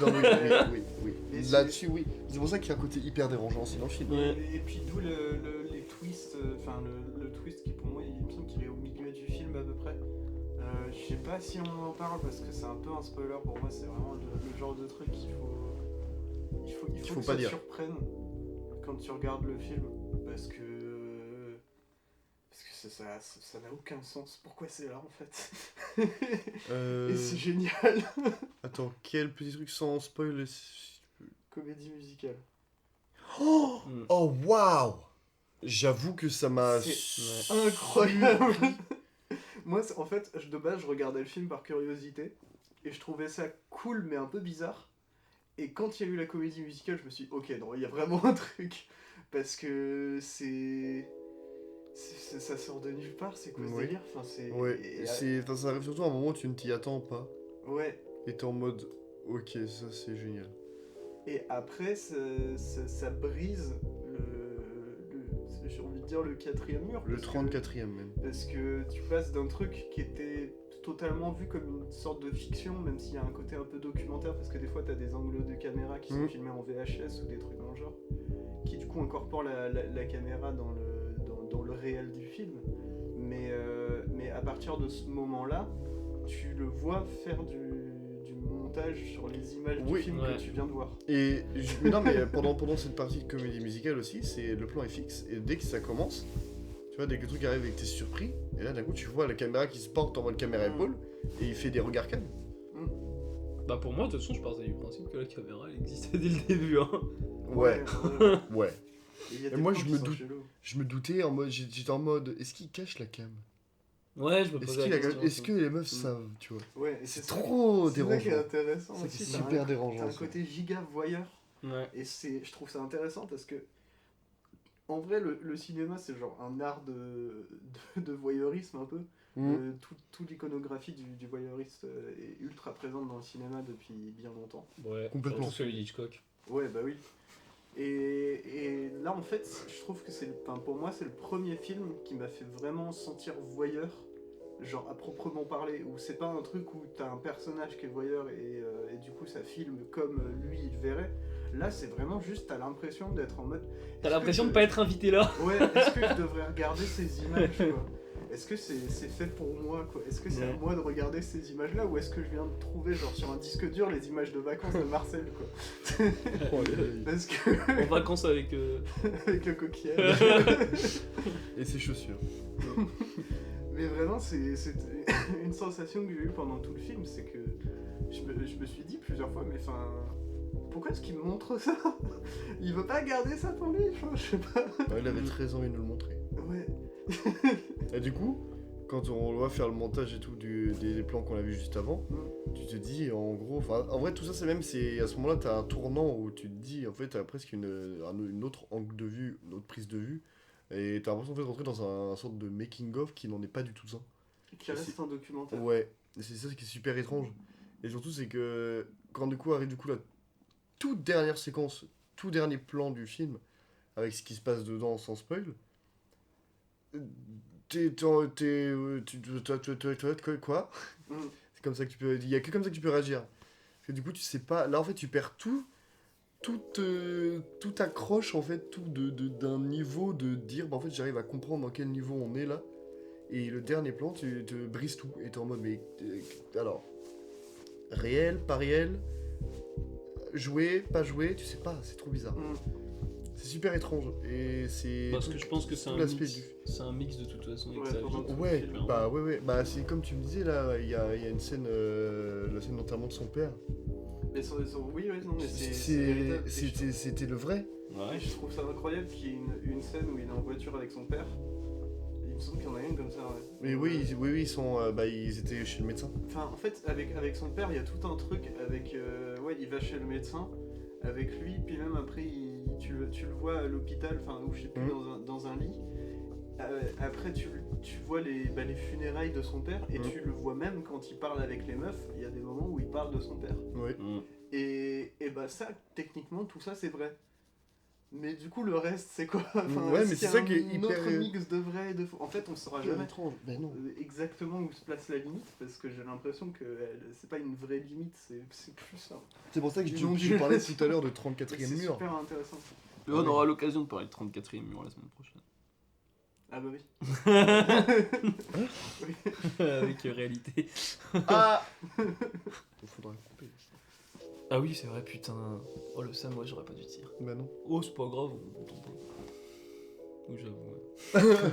oui. Là-dessus oui. C'est pour ça qu'il y a un côté hyper dérangeant aussi dans le film. Ouais. Et puis d'où les twists, le twist qui pour moi il me semble qu'il est au milieu du film à peu près. Je sais pas si on en parle parce que c'est un peu un spoiler pour moi, c'est vraiment le genre de truc qu'il faut que pas ça te dire. surprenne quand tu regardes le film parce que ça n'a aucun sens. Pourquoi c'est là en fait? Et c'est génial. Attends, quel petit truc sans spoil? Comédie musicale. Oh waouh! J'avoue que ça m'a... C'est incroyable. Moi, en fait, de base, je regardais le film par curiosité et je trouvais ça cool mais un peu bizarre. Et quand il y a eu la comédie musicale, je me suis dit, ok, non, il y a vraiment un truc. Parce que ça sort de nulle part, c'est quoi ce délire? ça arrive surtout à un moment où tu ne t'y attends pas. Ouais. Et t'es en mode, ok, ça c'est génial. Et après, ça brise j'ai envie de dire le quatrième mur. Le 34e même. Parce que tu passes d'un truc qui était totalement vu comme une sorte de fiction, même s'il y a un côté un peu documentaire, parce que des fois t'as des angles de caméra qui sont filmés en VHS ou des trucs dans le genre, qui du coup incorporent la caméra dans le réel du film. Mais à partir de ce moment-là, tu le vois faire du montage sur les images Oui. du film Ouais. que tu viens de voir. Et mais non, mais pendant cette partie de comédie musicale aussi, c'est le plan est fixe. Et dès que ça commence, tu vois, dès que le truc arrive et que t'es surpris, et là d'un coup tu vois la caméra qui se porte en mode caméra épaule et il fait des regards calmes. Bah pour moi, de toute façon, je partais du principe que la caméra elle existait dès le début. Hein. Ouais, ouais. ouais. Et il y a Et des moi, plans je qui me sont doute. chelous. Je me doutais en mode, j'étais en mode, est-ce qu'il cache la cam? Ouais, je me Est-ce posais la question. est-ce que les meufs Mm. savent, tu vois? Ouais, et C'est ça trop c'est ça qui est dérangeant. intéressant C'est ça qui aussi. est t'as super un- dérangeant. T'as un ça. côté giga voyeur. Ouais. Et je trouve ça intéressant parce que, en vrai, le cinéma, c'est genre un art de voyeurisme un peu. Mm. Toute l'iconographie du voyeuriste est ultra présente dans le cinéma depuis bien longtemps. Ouais, Complètement. surtout celui d'Hitchcock. Ouais, bah oui. Et là, en fait, je trouve que pour moi, c'est le premier film qui m'a fait vraiment sentir voyeur, genre à proprement parler, où c'est pas un truc où t'as un personnage qui est voyeur et du coup ça filme comme lui il verrait. Là, c'est vraiment juste, t'as l'impression d'être en mode. T'as est-ce l'impression que de pas être invité là. Ouais, est-ce que je devrais regarder ces images, quoi? Est-ce que c'est fait pour moi, quoi? Est-ce que c'est à Ouais. moi de regarder ces images-là ou est-ce que je viens de trouver, genre sur un disque dur, les images de vacances de Marcel, quoi? Oh, aïe, aïe. Parce que. En vacances avec. avec le coquillage. Et ses chaussures. Mais vraiment, c'est une sensation que j'ai eue pendant tout le film, c'est que je me suis dit plusieurs fois, mais enfin. Pourquoi est-ce qu'il me montre ça? Il veut pas garder ça pour lui, enfin, je sais pas. Ouais, il avait très envie de nous le montrer. Ouais. Et du coup, quand on va faire le montage et tout des plans qu'on a vu juste avant, tu te dis en gros, enfin en vrai tout ça c'est à ce moment-là t'as un tournant où tu te dis en fait t'as presque une autre angle de vue, une autre prise de vue, et t'as l'impression en fait de rentrer dans un sorte de making of qui n'en est pas du tout ça. Qui reste un documentaire. Ouais, et c'est ça qui est super étrange. Et surtout c'est que quand du coup arrive du coup la toute dernière séquence, tout dernier plan du film, avec ce qui se passe dedans sans spoil, quoi? Mm. C'est comme ça que tu peux, il y a que comme ça que tu peux réagir. Parce que du coup tu sais pas, là en fait tu perds tout accroche en fait, tout d'un niveau de dire, bah en fait j'arrive à comprendre dans quel niveau on est là. Et le dernier plan, tu te brises tout. Et t'es en mode, mais alors, réel, pas réel, joué, pas joué, tu sais pas, c'est trop bizarre. Mm. C'est super étrange. Et c'est. Parce que je pense que c'est tout un l'aspect mix. C'est un mix de toute façon avec Ouais, sa pendant vie. tout Ouais, le film, ouais. Bah, c'est comme tu me disais là, il y a une scène, la scène d'enterrement de son père. Mais oui, non, mais c'est véritable. Et C'était le vrai. Ouais. je trouve ça incroyable qu'il y ait une scène où il est en voiture avec son père. Il me semble qu'il y en a une comme ça, ouais. Mais oui, ils sont, ils étaient chez le médecin. Enfin, en fait, avec son père, il y a tout un truc avec. Ouais, il va chez le médecin avec lui, puis même après, tu le vois à l'hôpital, enfin, ou je sais plus, dans un lit. Après, tu vois les funérailles de son père, et tu le vois même quand il parle avec les meufs, il y a des moments où il parle de son père. Ouais. Mm. Et bah, ça, techniquement, tout ça, c'est vrai. Mais du coup, le reste, c'est quoi? Enfin, Ouais, est-ce mais qu'il y c'est a ça qui est un hyper- autre mix de vrai et de faux. En fait, on saura jamais étrange. Ben non. exactement où se place la limite, parce que j'ai l'impression que c'est pas une vraie limite, c'est plus un. C'est pour ça que Ils ont tu dû- parlais tout à l'heure de C'est 34e mur. super intéressant. Et on aura l'occasion de parler de 34e mur la semaine prochaine. Ah bah oui. Avec réalité. Ah Faudra couper. Ah oui, c'est vrai, putain. Oh le Sam, moi j'aurais pas dû dire. Bah non. Oh, c'est pas grave, on t'en parle. Oui, j'avoue. Ouais.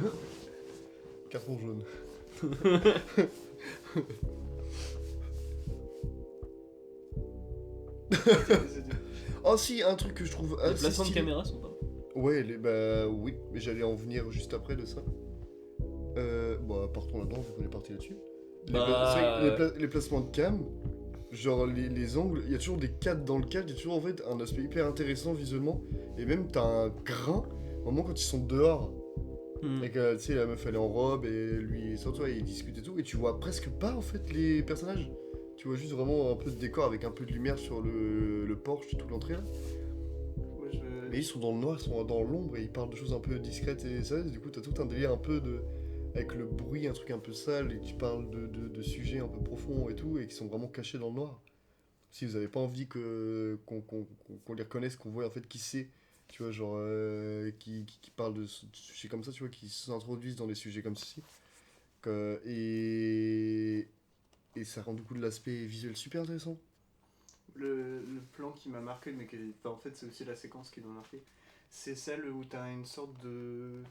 Carton jaune. Oh si, un truc que je trouve Les assez placements de stylé. caméra sont pas. Ouais, bah oui, mais j'allais en venir juste après de ça. Bon, partons là-dedans, vu qu'on est parti là-dessus. Bah, C'est vrai que les placements de cam, genre les angles, il y a toujours des cadres dans le cadre, il y a toujours en fait un aspect hyper intéressant visuellement. Et même t'as un grain, au moment quand ils sont dehors, Hmm. et que tu sais, la meuf elle est en robe et lui sur toi, ils discutent et tout, et tu vois presque pas en fait les personnages. Tu vois juste vraiment un peu de décor avec un peu de lumière sur le porche, toute l'entrée là. Moi, Mais ils sont dans le noir, ils sont dans l'ombre et ils parlent de choses un peu discrètes et ça, du coup t'as tout un délire un peu de. Avec le bruit, un truc un peu sale et qui parle de sujets un peu profonds et tout et qui sont vraiment cachés dans le noir. Si vous avez pas envie qu'on les reconnaisse, qu'on voit en fait qui c'est, tu vois, genre qui parle de sujets comme ça, tu vois, qui s'introduisent dans des sujets comme ceci. Et ça rend du coup de l'aspect visuel super intéressant. le plan qui m'a marqué, mais en fait c'est aussi la séquence qui m'a marqué. C'est celle où t'as une sorte de...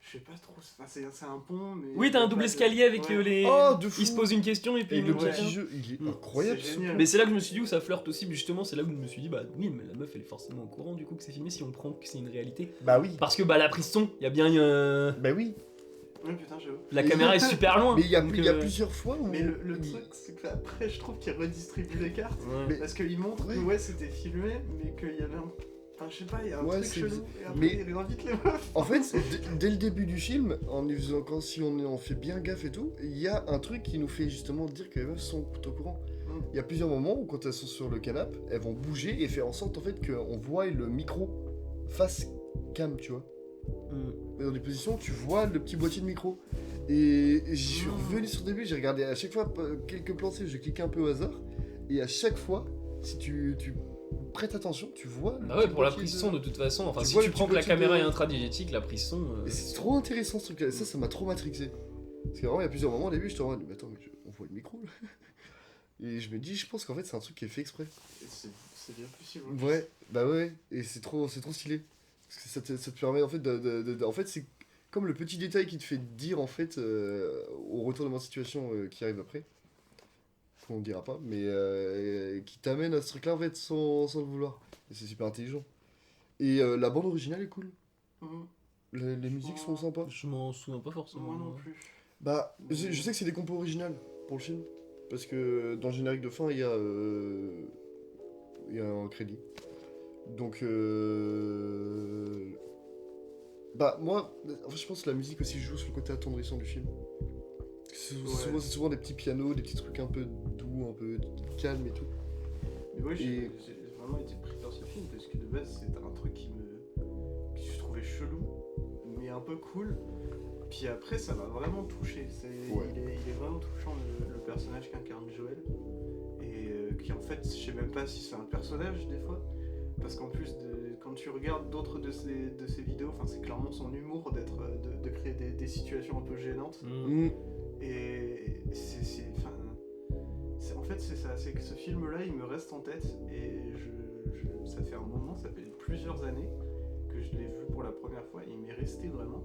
Je sais pas trop, c'est un pont, mais... Oui, t'as un double escalier avec les... Oh, de fou. Ils se posent une question et puis... Et le Ouais. petit jeu, il est Mm. incroyable. C'est ce génial. plan. Mais c'est là que je me suis dit où ça flirte aussi, mais justement c'est là où je me suis dit bah oui mais la meuf elle est forcément au courant du coup que c'est filmé si on prend que c'est une réalité. Bah oui. Parce que bah la prise son, il y a bien Bah oui. Oui, putain, j'avoue. la caméra est super loin. Mais il y a, donc, il y a plusieurs fois où. Mais le truc, c'est qu'après, je trouve qu'il redistribue les cartes. Ouais. Mais- Parce qu'il montre que ouais, c'était filmé, mais qu'il y avait un... Enfin, je sais pas, il y a un Ouais, truc c'est chelou, et après, mais- il invite les meufs. En fait, dès le début du film, en y faisant, si on fait bien gaffe et tout, il y a un truc qui nous fait justement dire que les meufs sont au courant. Mm. Il y a plusieurs moments où quand elles sont sur le canapé, elles vont bouger et faire en sorte en fait qu'on voit le micro face cam, tu vois. Mm. Mais dans des positions, tu vois le petit boîtier de micro. Et j'y suis revenu sur le début, j'ai regardé à chaque fois quelques plans, je cliquais un peu au hasard. Et à chaque fois, si tu prêtes attention, tu vois le Bah ouais petit pour la boîtier prise de- son de toute façon, enfin Tu si vois tu le prends petit que la boîtier caméra de- est intradigétique, la prise son... Et c'est trop intéressant ce truc-là, ça m'a trop matrixé. Parce que vraiment, il y a plusieurs moments au début, je te rends, mais attends, on voit le micro là. Et je me dis, je pense qu'en fait, c'est un truc qui est fait exprès. Et c'est bien possible. Ouais, bah ouais, et c'est trop stylé. Parce que ça te permet en fait en fait, c'est comme le petit détail qui te fait dire en fait au retournement de situation qui arrive après. Qu'on ne dira pas, mais qui t'amène à ce truc-là en fait sans le vouloir. Et c'est super intelligent. Et la bande originale est cool. Mhm. Les musiques sont sympas. Je m'en souviens pas forcément. Moi non plus. Bah, je sais que c'est des compos originales pour le film. Parce que dans le générique de fin, il y a un crédit. Donc, bah, moi, en fait, je pense que la musique aussi joue sur le côté attendrissant du film. C'est souvent des petits pianos, des petits trucs un peu doux, un peu calmes et tout. Mais ouais, Et- j'ai vraiment été pris par ce film parce que de base c'était un truc que je trouvais chelou, mais un peu cool. Puis après ça m'a vraiment touché. Ouais. Il est vraiment touchant le personnage qu'incarne Joël. Et qui en fait, je sais même pas si c'est un personnage des fois. Parce qu'en plus, quand tu regardes d'autres de ses vidéos, c'est clairement son humour de créer des situations un peu gênantes. Mm. Et en fait c'est ça, c'est que ce film là il me reste en tête et ça fait un moment, ça fait plusieurs années que je l'ai vu pour la première fois et il m'est resté vraiment.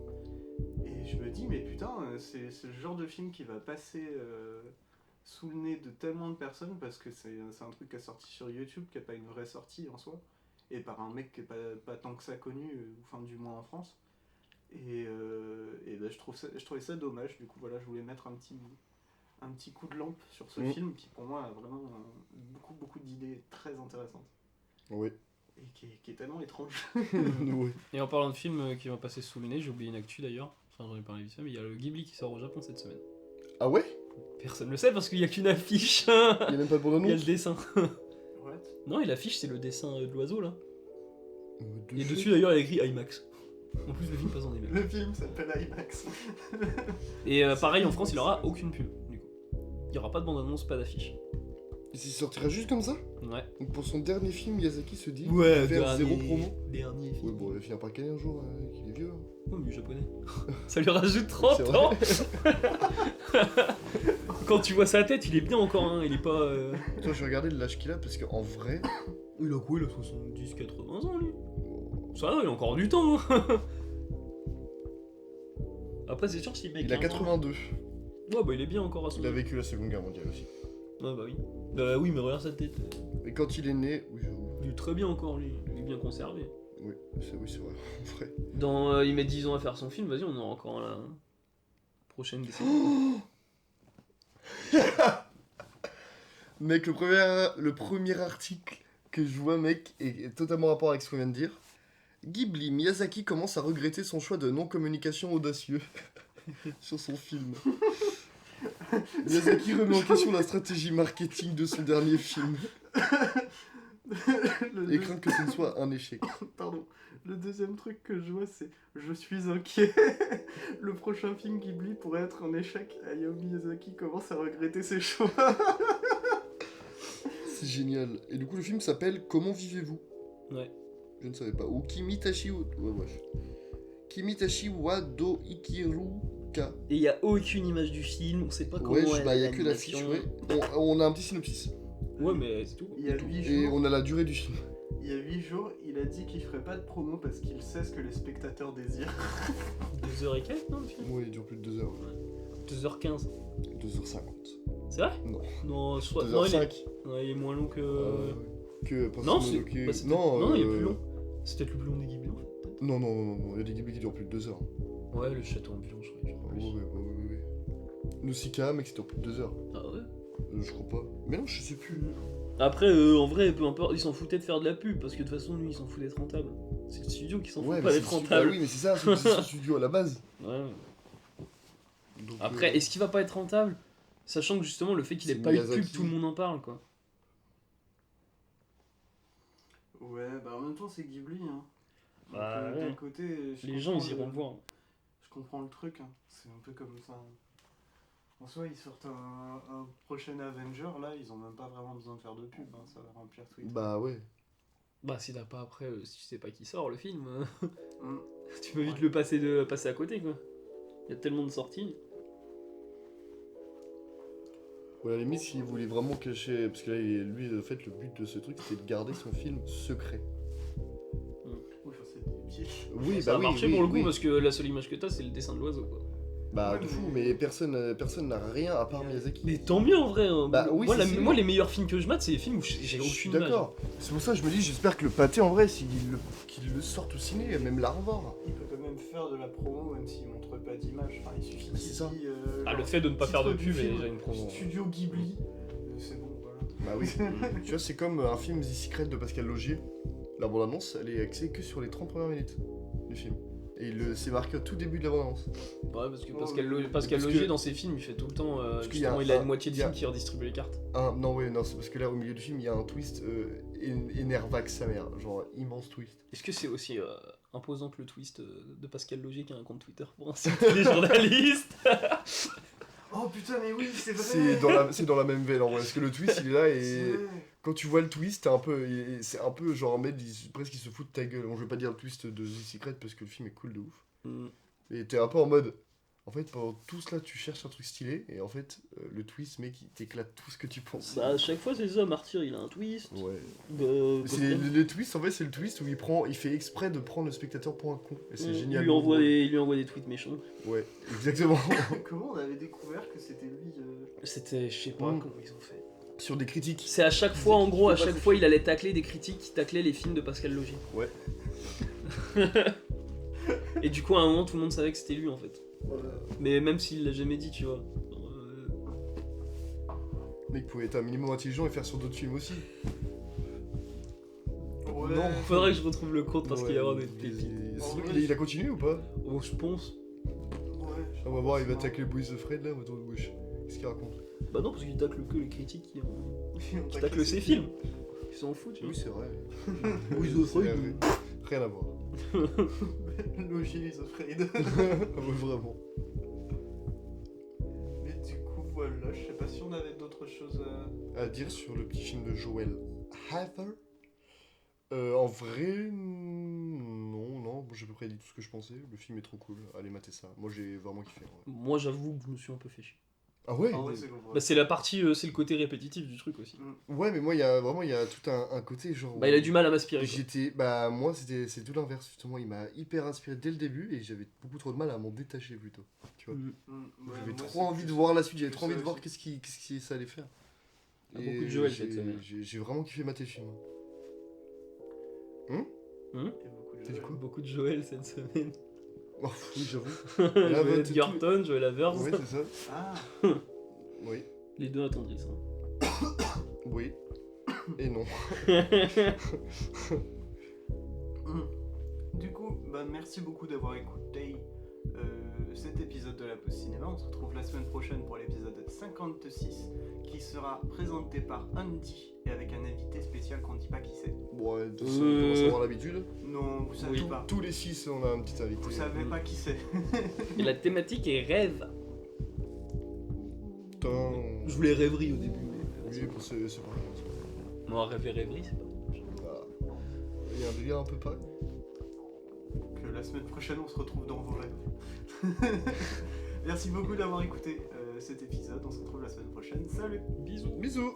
Et je me dis mais putain c'est le genre de film qui va passer sous le nez de tellement de personnes parce que c'est un truc qui est sorti sur YouTube, qui n'a pas une vraie sortie en soi, et par un mec qui n'est pas tant que ça connu, enfin du moins en France. Et bah, je trouvais ça dommage, du coup voilà, je voulais mettre un petit coup de lampe sur ce film qui pour moi a vraiment beaucoup d'idées très intéressantes Oui. et qui est tellement étrange. Oui. Et en parlant de films qui vont passer sous le nez, j'ai oublié une actu d'ailleurs, enfin j'en ai parlé vite fait, mais il y a le Ghibli qui sort au Japon cette semaine. Ah ouais? Personne ne le sait parce qu'il n'y a qu'une affiche. Il y a même pas de Il y a le bande-annonce? dessin. What? Non, et l'affiche c'est le dessin de l'oiseau là. De Et fait. dessus d'ailleurs il y a écrit IMAX. En plus le film passe en IMAX. Le film s'appelle IMAX. Et pareil en France il aura aucune pub du coup. Il n'y aura pas de bande-annonce, pas d'affiche. Et il sortira juste comme ça? Ouais. Donc pour son dernier film, Miyazaki se dit Ouais, faire zéro promo. Dernier Ouais, film. bon, il va finir par caler un jour, qu'il est vieux. hein. Oh, mais japonais. Ça lui rajoute 30 C'est vrai. ans. Quand tu vois sa tête, il est bien encore, hein. Il est pas. Toi, je vais regarder l'âge qu'il a parce qu'en vrai. Il a quoi? Il a 70, 80 ans lui. Ça va, il a encore du temps. Hein. Après, c'est sûr, si le mec. Il a 82. Ouais, bah il est bien encore à son. Il a vécu la Seconde Guerre mondiale aussi. Ouais, bah oui. Bah oui, mais regarde sa tête. Et quand il est né. Oui, j'avoue. Il est très bien encore lui. Il est bien conservé. Oui, c'est vrai. En vrai. Dans. Il met 10 ans à faire son film, vas-y, on aura encore la prochaine décennie. Mec, le premier article que je vois, mec, est totalement en rapport avec ce qu'on vient de dire. Ghibli, Miyazaki commence à regretter son choix de non-communication audacieux sur son film. Miyazaki remet en question la stratégie marketing de son dernier film et craint que ce ne soit un échec. Pardon. Le deuxième truc que je vois, c'est je suis inquiet. Le prochain film Ghibli pourrait être un échec. Hayao Miyazaki commence à regretter ses choix. C'est génial. Et du coup, le film s'appelle Comment vivez-vous? Ouais. Je ne savais pas. Ou Kimitashi. Ouais, bref. Kimitashi wa do ikiruka. Et il y a aucune image du film, on sait pas comment Ouais, elle bah, est y a que l'affiche, l'animation. ouais. On a un petit synopsis. Ouais, mais c'est tout. Il y a 8 Et jours, on a la durée du film. il y a 8 jours, il a dit qu'il ferait pas de promo parce qu'il sait ce que les spectateurs désirent. 2h et quelques, non, le film Moi, il dure plus de 2 heures. 2h15. 2h50. C'est vrai? Non. Non, soit. Non, 2h05. il est moins long que. Que Non, c'est. Mononoke. bah, c'est non, peut-être- non, il est plus long. C'est peut-être le plus long des Ghibli en fait. Peut-être. Non, il y a des Ghibli qui durent plus de 2 heures. Ouais, le château ambulant, je crois. Ouais. Nausicaa, mec, c'était en plus de 2 heures. Ah ouais? Je crois pas. Mais non, je sais plus. Après, en vrai, peu importe, ils s'en foutaient de faire de la pub parce que de toute façon, lui, il s'en fout d'être rentable. C'est le studio qui s'en fout Ouais, pas mais d'être c'est rentable. oui, mais c'est ça, c'est son studio à la base. Ouais. Donc, Après, est-ce qu'il va pas être rentable? Sachant que justement, le fait qu'il ait C'est pas eu de Miyazaki. pub, tout le monde en parle quoi. Ouais, bah en même temps, c'est Ghibli. Hein. Donc, Bah, ouais. d'un côté, Les gens, ils iront le voir. Je comprends le truc. Hein. C'est un peu comme ça. En soi, ils sortent un prochain Avenger. Là, ils ont même pas vraiment besoin de faire de pub. Hein. Ça va remplir Twitter. Bah ouais. Bah, si t'as pas après, si tu sais pas qui sort le film, Mm. tu peux vite Ouais. le passer à côté quoi. Il y a tellement de sorties. Ouais, à la limite, s'il voulait vraiment cacher. Parce que là, lui, en fait, le but de ce truc, c'était de garder son film secret. Oui, enfin, c'est des pieds. Oui, Ça a oui, marché oui, pour le coup oui. parce que la seule image que t'as, c'est le dessin de l'oiseau quoi. Bah, Ouais, de fou, mais- mais personne n'a rien à part Miyazaki. Mais tant mieux en vrai. Hein. Bah oui, moi, c'est sûr. moi, les meilleurs films que je mate, c'est les films où j'ai Je suis aucune image. d'accord. C'est pour ça que je me dis, j'espère que le pâté, en vrai, qu'il le sorte au ciné, même la revoir. Il peut quand même faire de la promo même s'il montre pas d'image. Enfin, il suffit C'est qu'il ça. dise, Ah, le genre, fait de ne pas faire de titre du pub est film, déjà une promo. Studio Ghibli, c'est bon, voilà. Bah oui. Tu vois, c'est comme un film The Secret de Pascal Logier. La bande-annonce, elle est axée que sur les 30 premières minutes du film. Et c'est marqué au tout début de la bande-annonce. Ouais, parce que Oh, Pascal, oui. Pascal Parce Logier, que- dans ses films, il fait tout le temps. qu'il y a Justement, il a un- une moitié de il y a- film qui redistribue les cartes. Non, c'est parce que là, au milieu du film, il y a un twist énervax sa mère. Genre, immense twist. Est-ce que c'est aussi imposant que le twist de Pascal Logier qui a un compte Twitter pour insulter les journalistes? Oh putain, mais oui, c'est vrai. C'est dans la même veine, en vrai. Parce que le twist, il est là C'est et. vrai. Quand tu vois le twist, c'est un peu genre, mec, presque il se fout de ta gueule. Bon, je vais pas dire le twist de The Secret parce que le film est cool de ouf. Et t'es un peu en mode. En fait, pendant tout cela, tu cherches un truc stylé. Et en fait, le twist, mec, il t'éclate tout ce que tu penses. Bah, à chaque fois, c'est ça. Martyr, il a un twist. Ouais. Gotham, Le twist, en fait, c'est le twist où il fait exprès de prendre le spectateur pour un con. Et c'est génial. il lui envoie des tweets méchants. Ouais, exactement. Comment on avait découvert que c'était lui C'était, je sais pas Mm. comment ils ont fait. Sur des critiques. C'est à chaque fois, en qu'il gros, fait à pas chaque ses fois, films. il allait tacler des critiques qui taclaient les films de Pascal Logier. Ouais. Et du coup, à un moment, tout le monde savait que c'était lui en fait. Mais même s'il l'a jamais dit, tu vois. Mec pouvait être un minimum intelligent et faire sur d'autres films aussi. Ouais. Non. Faudrait que je retrouve le compte parce Ouais, qu'il y aura des il- pépites. il a continué ou pas? Oh, je pense. Ouais, On va voir, il va attaquer le boys de Fred là, autour de wesh. Qu'est-ce qu'il raconte? Bah non, parce qu'il tacle que les critiques qui On t'a tacle cassé ses le films. Ils s'en foutent, tu vois. Oui, c'est vrai. Boys of C'est Fred. vrai. Rien à voir. Logier is afraid. Ouais, vraiment. Mais du coup, voilà, je sais pas si on avait d'autres choses à. À dire sur le petit film de Joel Hathor. En vrai, non, j'ai à peu près dit tout ce que je pensais. Le film est trop cool, allez mater ça. Moi j'ai vraiment kiffé. Ouais. Moi, j'avoue que je me suis un peu fait chier. Ah ouais? En vrai, c'est comprendre. Bah, c'est la partie, c'est le côté répétitif du truc aussi. Ouais, mais moi il y a tout un côté genre. Bah, il a du mal à m'aspirer. quoi. Bah moi c'est tout l'inverse justement. Il m'a hyper inspiré dès le début et j'avais beaucoup trop de mal à m'en détacher plutôt. Tu vois. Mm. J'avais trop envie de voir la suite, j'avais trop envie de voir qu'est-ce qui ça allait faire. Il y a beaucoup de Joel cette semaine. J'ai vraiment kiffé mater le film. T'as dit quoi? Beaucoup de Joël cette semaine. Oh, oui, j'avoue. Joël bah, Edgerton, Joël Avers. Ouais, c'est ça. Ah, Oui. Les deux attendrissent. Hein. Oui. Et non. Du coup, bah, merci beaucoup d'avoir écouté cet épisode de la Pause Cinéma. On se retrouve la semaine prochaine pour l'épisode 56 qui sera présenté par Andy et avec un invité spécial qu'on ne dit pas qui c'est. Bon, ouais, de toute façon, on commence à avoir l'habitude. Non, vous savez Oui. pas. Tous les 6, on a un petit invité. Vous savez pas qui c'est. Et la thématique est rêve. Putain. Je voulais rêverie au début, mais. Oui, bon, c'est pareil. Moi, rêve et rêverie, c'est pas. Voilà. Il y a un délire un peu pareil. Que la semaine prochaine, on se retrouve dans vos rêves. Merci beaucoup d'avoir écouté cet épisode. On se retrouve la semaine prochaine. Salut! Bisous. Bisous.